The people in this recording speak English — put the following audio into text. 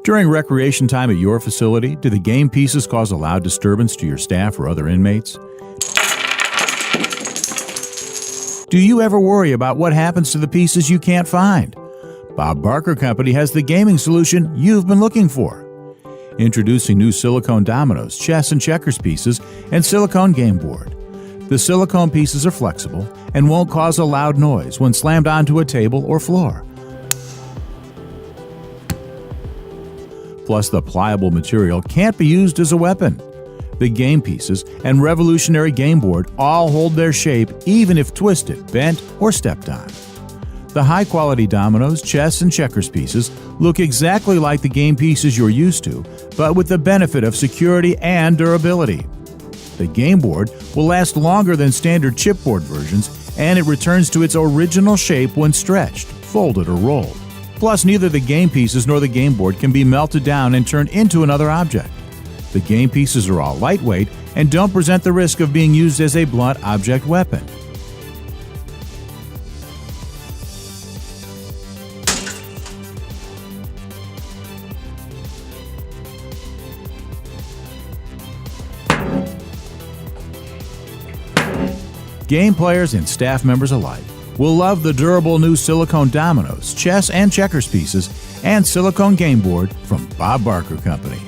During recreation time at your facility, do the game pieces cause a loud disturbance to your staff or other inmates? Do you ever worry about what happens to the pieces you can't find? Bob Barker Company has the gaming solution you've been looking for. Introducing new silicone dominoes, chess and checkers pieces, and silicone game board. The silicone pieces are flexible and won't cause a loud noise when slammed onto a table or floor. Plus, the pliable material can't be used as a weapon. The game pieces and revolutionary game board all hold their shape even if twisted, bent, or stepped on. The high-quality dominoes, chess, and checkers pieces look exactly like the game pieces you're used to, but with the benefit of security and durability. The game board will last longer than standard chipboard versions, and it returns to its original shape when stretched, folded, or rolled. Plus, neither the game pieces nor the game board can be melted down and turned into another object. The game pieces are all lightweight and don't present the risk of being used as a blunt object weapon. Game players and staff members alike will love the durable new silicone dominoes, chess and checkers pieces, and silicone game board from Bob Barker Company.